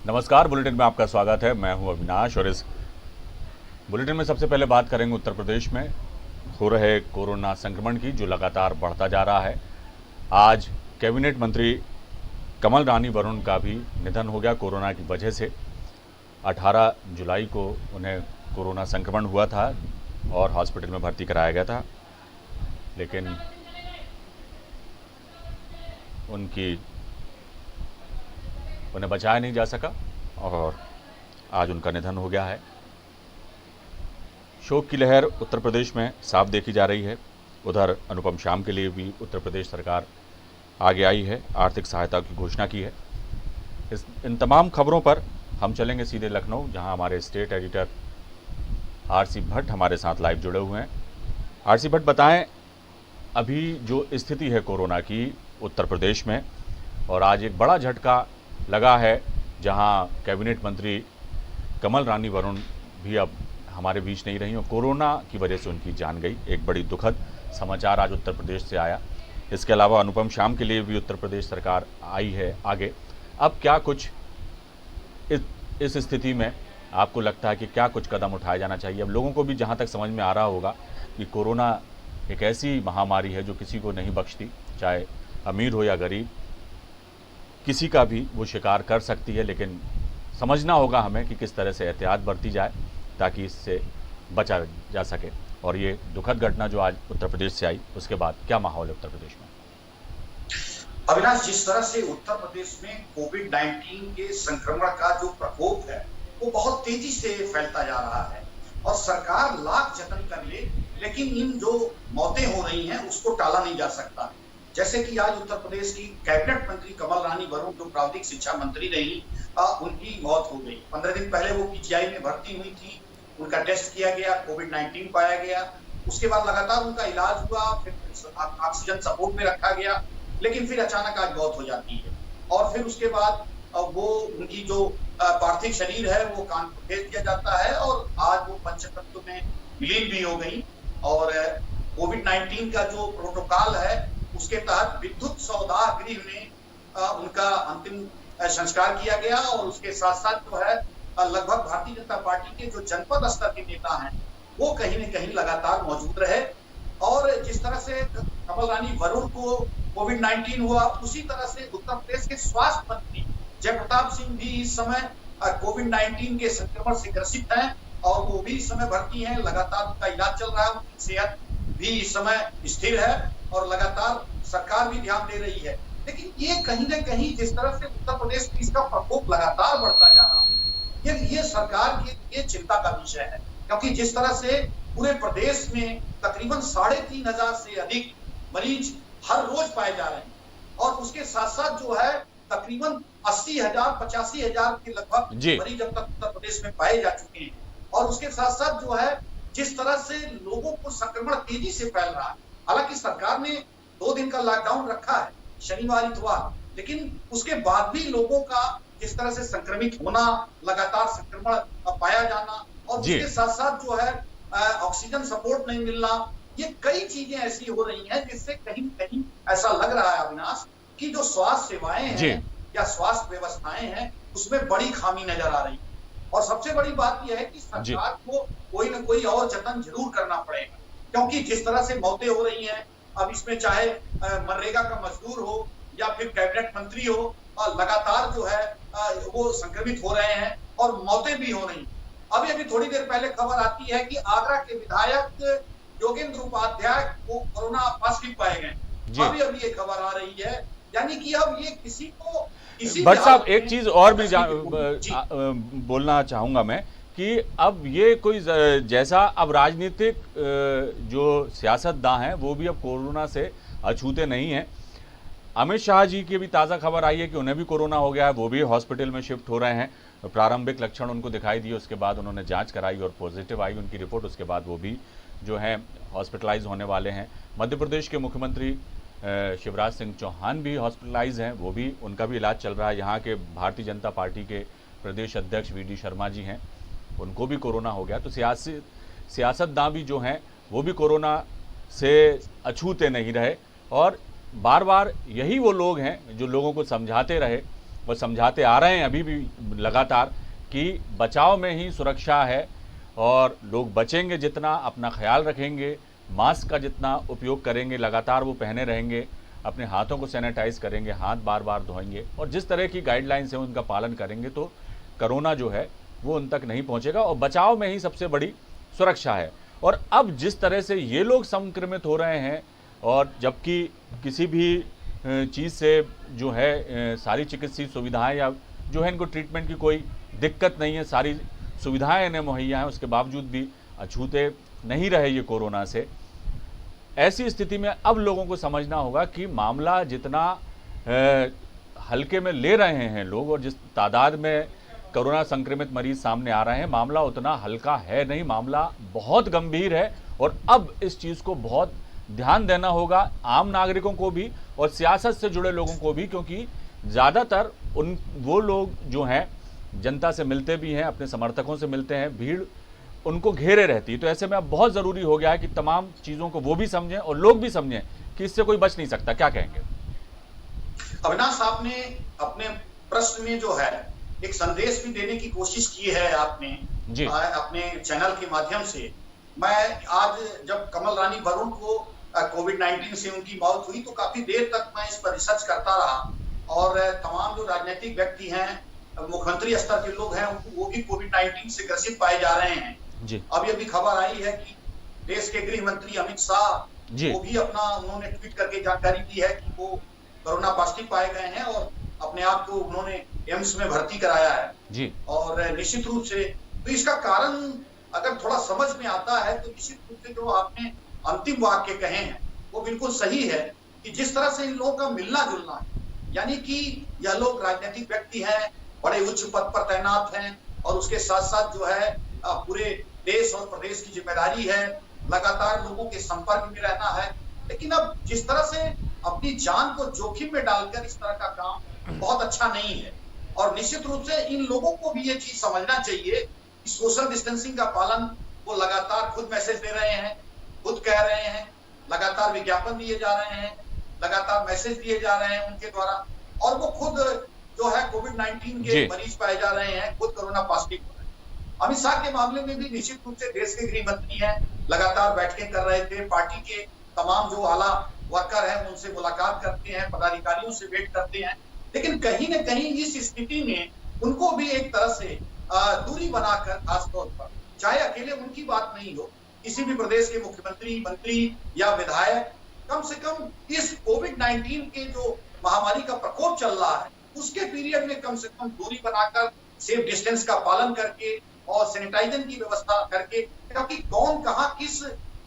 नमस्कार। बुलेटिन में आपका स्वागत है। मैं हूं अविनाश और इस बुलेटिन में सबसे पहले बात करेंगे उत्तर प्रदेश में हो रहे कोरोना संक्रमण की, जो लगातार बढ़ता जा रहा है। आज कैबिनेट मंत्री कमल रानी वरुण का भी निधन हो गया कोरोना की वजह से। 18 जुलाई को उन्हें कोरोना संक्रमण हुआ था और हॉस्पिटल में भर्ती कराया गया था, लेकिन उन्हें बचाया नहीं जा सका और आज उनका निधन हो गया है। शोक की लहर उत्तर प्रदेश में साफ देखी जा रही है। उधर अनुपम शाम के लिए भी उत्तर प्रदेश सरकार आगे आई है, आर्थिक सहायता की घोषणा की है। इन तमाम खबरों पर हम चलेंगे सीधे लखनऊ, जहां हमारे स्टेट एडिटर आरसी भट्ट हमारे साथ लाइव जुड़े हुए हैं। आरसी भट्ट, बताएं अभी जो स्थिति है कोरोना की उत्तर प्रदेश में, और आज एक बड़ा झटका लगा है जहां कैबिनेट मंत्री कमल रानी वरुण भी अब हमारे बीच नहीं रही और कोरोना की वजह से उनकी जान गई। एक बड़ी दुखद समाचार आज उत्तर प्रदेश से आया। इसके अलावा अनुपम शाम के लिए भी उत्तर प्रदेश सरकार आई है आगे। अब क्या कुछ इस स्थिति में आपको लगता है कि क्या कुछ कदम उठाया जाना चाहिए? अब लोगों को भी जहां तक समझ में आ रहा होगा कि कोरोना एक ऐसी महामारी है जो किसी को नहीं बख्शती, चाहे अमीर हो या गरीब, किसी का भी वो शिकार कर सकती है। लेकिन समझना होगा हमें कि किस तरह से एहतियात बरती जाए ताकि इससे बचा जा सके। और ये दुखद घटना जो आज उत्तर प्रदेश से आई, उसके बाद क्या माहौल है उत्तर प्रदेश में? अविनाश, जिस तरह से उत्तर प्रदेश में कोविड-19 के संक्रमण का जो प्रकोप है वो बहुत तेजी से फैलता जा रहा है और सरकार लाख जतन कर ले, लेकिन इन जो मौतें हो रही हैं उसको टाला नहीं जा सकता। जैसे कि आज उत्तर प्रदेश की कैबिनेट मंत्री कमल रानी वरुण जो प्राविधिक शिक्षा मंत्री रही, उनकी मौत हो गई। 15 दिन पहले वो पीजीआई में भर्ती हुई थी, उनका टेस्ट किया गया, कोविड-19 पाया गया। उसके बाद लगातार उनका इलाज हुआ, फिर ऑक्सीजन सपोर्ट में रखा गया, लेकिन फिर अचानक आज मौत हो जाती है। और फिर उसके बाद वो उनकी जो पार्थिव शरीर है वो कानपुर भेज दिया जाता है और आज वो पंचतत्व में विलीन भी हो गई। और कोविड-19 का जो प्रोटोकॉल है उसके तहत विद्युत सौदाह गृह में उनका अंतिम संस्कार किया गया। और उसके साथ साथ जो है लगभग भारतीय जनता पार्टी के जो जनपद स्तर के नेता हैं वो कहीं न कहीं लगातार मौजूद रहे। और जिस तरह से कमल रानी वरुण को कोविड-19 हुआ, उसी तरह से उत्तर प्रदेश के स्वास्थ्य मंत्री जयप्रताप सिंह भी इस समय कोविड-19 के संक्रमण से ग्रसित हैं और वो भी इस समय भर्ती हैं। लगातार उनका इलाज चल रहा है, उनकी सेहत भी इस समय स्थिर है और लगातार सरकार भी ध्यान दे रही है। लेकिन ये कहीं न कहीं जिस तरह से उत्तर प्रदेश में इसका प्रकोप लगातार बढ़ता जा रहा है, ये सरकार के लिए चिंता का विषय है, क्योंकि जिस तरह से पूरे प्रदेश में तकरीबन 3,500 से अधिक मरीज हर रोज पाए जा रहे हैं और उसके साथ साथ जो है तकरीबन 80,000 85,000 के लगभग मरीज अब तक उत्तर प्रदेश में पाए जा चुके हैं। और उसके साथ साथ जो है जिस तरह से लोगों को संक्रमण तेजी से फैल रहा है, हालांकि सरकार ने 2 दिन का लॉकडाउन रखा है, शनिवार इतवार, लेकिन उसके बाद भी लोगों का जिस तरह से संक्रमित होना, लगातार संक्रमण पाया जाना और उसके साथ साथ जो है ऑक्सीजन सपोर्ट नहीं मिलना, ये कई चीजें ऐसी हो रही हैं जिससे कहीं कहीं ऐसा लग रहा है अविनाश कि जो स्वास्थ्य सेवाएं हैं या स्वास्थ्य व्यवस्थाएं हैं उसमें बड़ी खामी नजर आ रही है। और सबसे बड़ी बात यह है कि सरकार को कोई न कोई और जतन जरूर करना पड़ेगा, क्योंकि जिस तरह से मौतें हो रही हैं, अब इसमें चाहे मनरेगा का मजदूर हो या फिर कैबिनेट मंत्री हो, लगातार जो है वो संक्रमित हो रहे हैं और मौतें भी हो रही। अभी थोड़ी देर पहले खबर आती है कि आगरा के विधायक योगेंद्र उपाध्याय को कोरोना पॉजिटिव पाए गए। अभी ये खबर आ रही है, यानी कि अब ये किसी को भट्ट साहब, एक चीज और भी बोलना चाहूंगा मैं कि अब ये कोई जैसा अब राजनीतिक जो सियासतदां हैं वो भी अब कोरोना से अछूते नहीं हैं। अमित शाह जी की भी ताज़ा खबर आई है कि उन्हें भी कोरोना हो गया है, वो भी हॉस्पिटल में शिफ्ट हो रहे हैं। प्रारंभिक लक्षण उनको दिखाई दिए, उसके बाद उन्होंने जांच कराई और पॉजिटिव आई उनकी रिपोर्ट, उसके बाद वो भी जो हैं हॉस्पिटलाइज होने वाले हैं। मध्य प्रदेश के मुख्यमंत्री शिवराज सिंह चौहान भी हॉस्पिटलाइज हैं, वो भी उनका भी इलाज चल रहा है। यहाँ के भारतीय जनता पार्टी के प्रदेश अध्यक्ष वी.डी. शर्मा जी हैं, उनको भी कोरोना हो गया। तो सियासतदां भी जो हैं वो भी कोरोना से अछूते नहीं रहे और बार बार यही वो लोग हैं जो लोगों को समझाते रहे और समझाते आ रहे हैं अभी भी लगातार कि बचाव में ही सुरक्षा है और लोग बचेंगे, जितना अपना ख्याल रखेंगे, मास्क का जितना उपयोग करेंगे, लगातार वो पहने रहेंगे, अपने हाथों को सैनिटाइज करेंगे, हाथ बार बार धोएंगे और जिस तरह की गाइडलाइंस है उनका पालन करेंगे तो कोरोना जो है वो उन तक नहीं पहुंचेगा और बचाव में ही सबसे बड़ी सुरक्षा है। और अब जिस तरह से ये लोग संक्रमित हो रहे हैं और जबकि किसी भी चीज़ से जो है सारी चिकित्सीय सुविधाएं या जो है इनको ट्रीटमेंट की कोई दिक्कत नहीं है, सारी सुविधाएं इन्हें मुहैया हैं, उसके बावजूद भी अछूते नहीं रहे ये कोरोना से। ऐसी स्थिति में अब लोगों को समझना होगा कि मामला जितना हल्के में ले रहे हैं लोग और जिस तादाद में कोरोना संक्रमित मरीज सामने आ रहे हैं, मामला उतना हल्का है नहीं, मामला बहुत गंभीर है। और अब इस चीज़ को बहुत ध्यान देना होगा आम नागरिकों को भी और सियासत से जुड़े लोगों को भी, क्योंकि ज़्यादातर वो लोग जो हैं जनता से मिलते भी हैं, अपने समर्थकों से मिलते हैं, भीड़ उनको घेरे रहती है। तो ऐसे में अब बहुत ज़रूरी हो गया है कि तमाम चीज़ों को वो भी समझें और लोग भी समझें कि इससे कोई बच नहीं सकता। क्या कहेंगे? अविनाश, आपने अपने प्रश्न में जो है एक संदेश भी देने की कोशिश की है आपने जी अपने चैनल के माध्यम से। मैं आज जब कमल रानी वरुण को कोविड-19 से उनकी मौत हुई तो काफी देर तक मैं इस पर रिसर्च करता रहा और तमाम जो राजनीतिक व्यक्ति हैं, मुख्यमंत्री स्तर के लोग हैं, वो भी कोविड-19 से ग्रसित पाए जा रहे हैं जी। अब ये भी खबर आई है कि देश के गृह मंत्री अमित शाह वो भी उन्होंने ट्वीट करके जानकारी दी है कि वो कोरोना पॉजिटिव पाए गए हैं और अपने आप को उन्होंने एम्स में भर्ती कराया है जी। और निश्चित रूप से तो इसका कारण अगर थोड़ा समझ में आता है तो निश्चित रूप से जो आपने अंतिम वाक्य कहे हैं वो बिल्कुल सही है कि जिस तरह से इन लोगों का मिलना जुलना है, यानी कि यह लोग राजनीतिक व्यक्ति हैं, बड़े उच्च पद पर तैनात हैं और उसके साथ साथ जो है पूरे देश और प्रदेश की जिम्मेदारी है, लगातार लोगों के संपर्क में रहना है। लेकिन अब जिस तरह से अपनी जान को जोखिम में डालकर इस तरह का काम बहुत अच्छा नहीं है और निश्चित रूप से इन लोगों को भी ये चीज समझना चाहिए कि सोशल डिस्टेंसिंग का पालन वो लगातार खुद मैसेज दे रहे हैं, खुद कह रहे हैं, लगातार विज्ञापन दिए जा रहे हैं, लगातार मैसेज दिए जा रहे हैं उनके द्वारा और वो खुद जो है कोविड-19 के मरीज पाए जा रहे हैं, खुद कोरोना पॉजिटिव हो रहे हैं। अमित शाह के मामले में भी निश्चित रूप से देश के गृह मंत्री हैं, लगातार बैठकें कर रहे थे, पार्टी के तमाम जो आला वर्कर हैं उनसे मुलाकात करते हैं, पदाधिकारियों से भेंट करते हैं, लेकिन कहीं न कहीं इस स्थिति में उनको भी एक तरह से दूरी बनाकर खासतौर पर, चाहे अकेले उनकी बात नहीं हो, किसी भी प्रदेश के मुख्यमंत्री, मंत्री या विधायक कम से कम इस कोविड-19 के जो महामारी का प्रकोप चल रहा है उसके पीरियड में कम से कम दूरी बनाकर सेफ डिस्टेंस का पालन करके और सैनिटाइजर की व्यवस्था करके, क्योंकि कौन कहां किस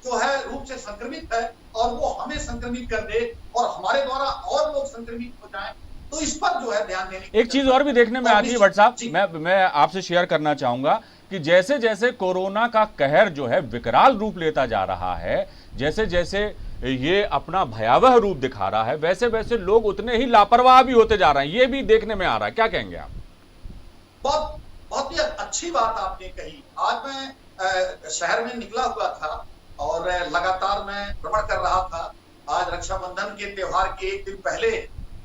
जो है रूप से संक्रमित है और वो हमें संक्रमित कर दे और हमारे द्वारा और लोग संक्रमित हो जाएं, तो इस पर जो है ध्यान देने की एक चीज और भी देखने में आती है भट्ट साहब, मैं आपसे शेयर करना चाहूंगा कि जैसे जैसे कोरोना का कहर जो है विकराल रूप लेता जा रहा है, जैसे जैसे ये अपना भयावह रूप दिखा रहा है, वैसे वैसे लोग उतने ही लापरवाह भी होते जा रहे हैं, ये भी देखने में आ रहा है। क्या कहेंगे आप? बहुत ही अच्छी बात आपने कही। आज मैं शहर में निकला हुआ था और लगातार मैं भ्रमण कर रहा था। आज रक्षाबंधन के त्योहार के एक दिन पहले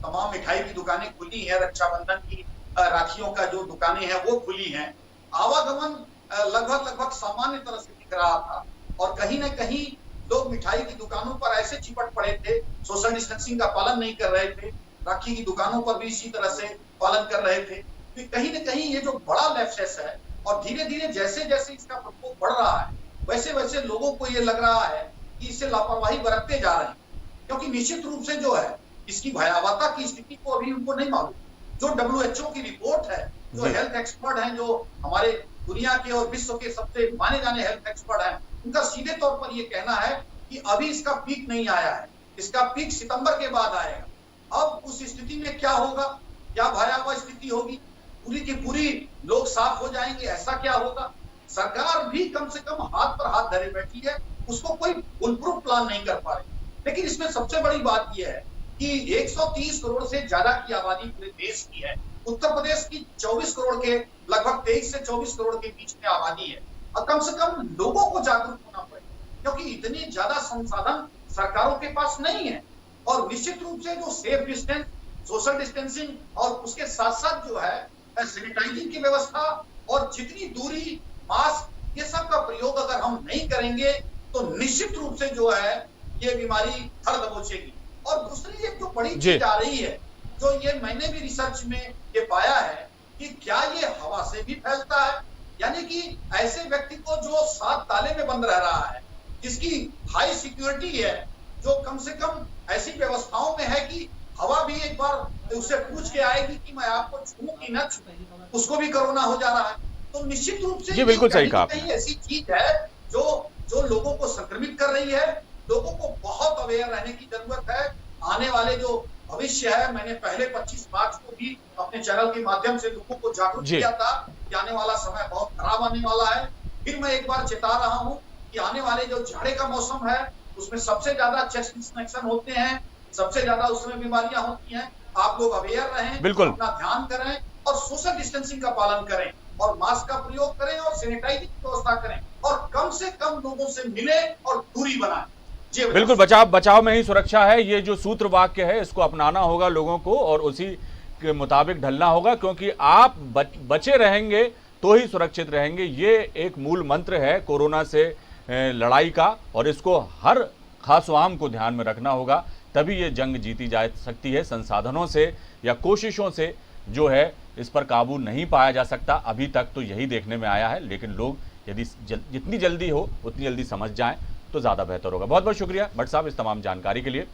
तमाम मिठाई की दुकानें खुली हैं, रक्षाबंधन की राखियों का जो दुकानें हैं वो खुली हैं। आवागमन लगभग सामान्य तरह से दिख रहा था और कहीं न कहीं लोग मिठाई की दुकानों पर ऐसे चिपट पड़े थे, सोशल डिस्टेंसिंग का पालन नहीं कर रहे थे, राखी की दुकानों पर भी इसी तरह से पालन कर रहे थे। तो कहीं न कहीं ये जो बड़ा लैप्सेस है और धीरे धीरे जैसे जैसे इसका प्रकोप बढ़ रहा है वैसे वैसे लोगों को ये लग रहा है कि इससे लापरवाही बरतते जा रहे हैं, क्योंकि निश्चित रूप से जो है इसकी भयावहता की स्थिति को अभी उनको नहीं मालूम। जो WHO की रिपोर्ट है, जो हेल्थ एक्सपर्ट हैं, जो हमारे दुनिया के और विश्व के सबसे माने जाने हेल्थ एक्सपर्ट हैं, उनका सीधे तौर पर यह कहना है कि अभी इसका पीक नहीं आया है, इसका पीक सितंबर के बाद आएगा। अब उस स्थिति में क्या होगा, क्या भयावह स्थिति होगी, पूरी की पूरी लोग साफ हो जाएंगे, ऐसा क्या होगा? सरकार भी कम से कम हाथ पर हाथ धरे बैठी है, उसको कोई फुलप्रूफ प्लान नहीं कर पा रही। लेकिन इसमें सबसे बड़ी बात यह है कि 130 करोड़ से ज्यादा की आबादी पूरे देश की है। उत्तर प्रदेश की 24 करोड़ के लगभग 23 से 24 करोड़ के बीच में आबादी है और कम से कम लोगों को जागरूक होना पड़ेगा, क्योंकि इतने ज्यादा संसाधन सरकारों के पास नहीं है। और निश्चित रूप से जो सेफ डिस्टेंस, सोशल डिस्टेंसिंग और उसके साथ साथ जो है सैनिटाइजिंग की व्यवस्था और जितनी दूरी, मास्क, ये सब का प्रयोग अगर हम नहीं करेंगे तो निश्चित रूप से जो है ये बीमारी धर दबोचेगी। और दूसरी एक जो बड़ी चीज आ रही है, जो ये मैंने भी रिसर्च में ये पाया है कि क्या ये हवा से भी फैलता है, यानी कि ऐसे व्यक्ति को जो 7 ताले में बंद रह रहा है, जिसकी हाई सिक्योरिटी है, जो कम से कम ऐसी व्यवस्थाओं में है कि हवा भी एक बार उससे पूछ के आएगी कि मैं आपको छूऊं कि न छूऊं, उसको भी कोरोना हो जा रहा है। तो निश्चित रूप से जी बिल्कुल सही कहा कहीं ऐसी चीज है जो लोगों को संक्रमित कर रही है। लोगों को बहुत अवेयर रहने की जरूरत है। आने वाले जो भविष्य है, मैंने पहले 25 मार्च को भी अपने चैनल के माध्यम से लोगों को जागरूक किया था कि आने वाला समय बहुत खराब आने वाला है। फिर मैं एक बार चेता रहा हूं कि आने वाले जो जाड़े का मौसम है उसमें सबसे ज्यादा चेस्ट इन्फेक्शन होते हैं, सबसे ज्यादा उसमें बीमारियां होती हैं। आप लोग अवेयर रहें, बिल्कुल अपना ध्यान करें और सोशल डिस्टेंसिंग का पालन करें और मास्क का प्रयोग करें और सैनिटाइजिंग की व्यवस्था करें और कम से कम लोगों से मिले और दूरी बनाएं। बिल्कुल, बचाव में ही सुरक्षा है, ये जो सूत्र वाक्य है इसको अपनाना होगा लोगों को और उसी के मुताबिक ढलना होगा, क्योंकि आप बचे रहेंगे तो ही सुरक्षित रहेंगे। ये एक मूल मंत्र है कोरोना से लड़ाई का और इसको हर खासवाम को ध्यान में रखना होगा, तभी ये जंग जीती जा सकती है। संसाधनों से या कोशिशों से जो है इस पर काबू नहीं पाया जा सकता, अभी तक तो यही देखने में आया है। लेकिन लोग यदि जितनी जल्दी हो उतनी जल्दी समझ जाएं तो ज़्यादा बेहतर होगा। बहुत बहुत शुक्रिया भट्ट साहब इस तमाम जानकारी के लिए।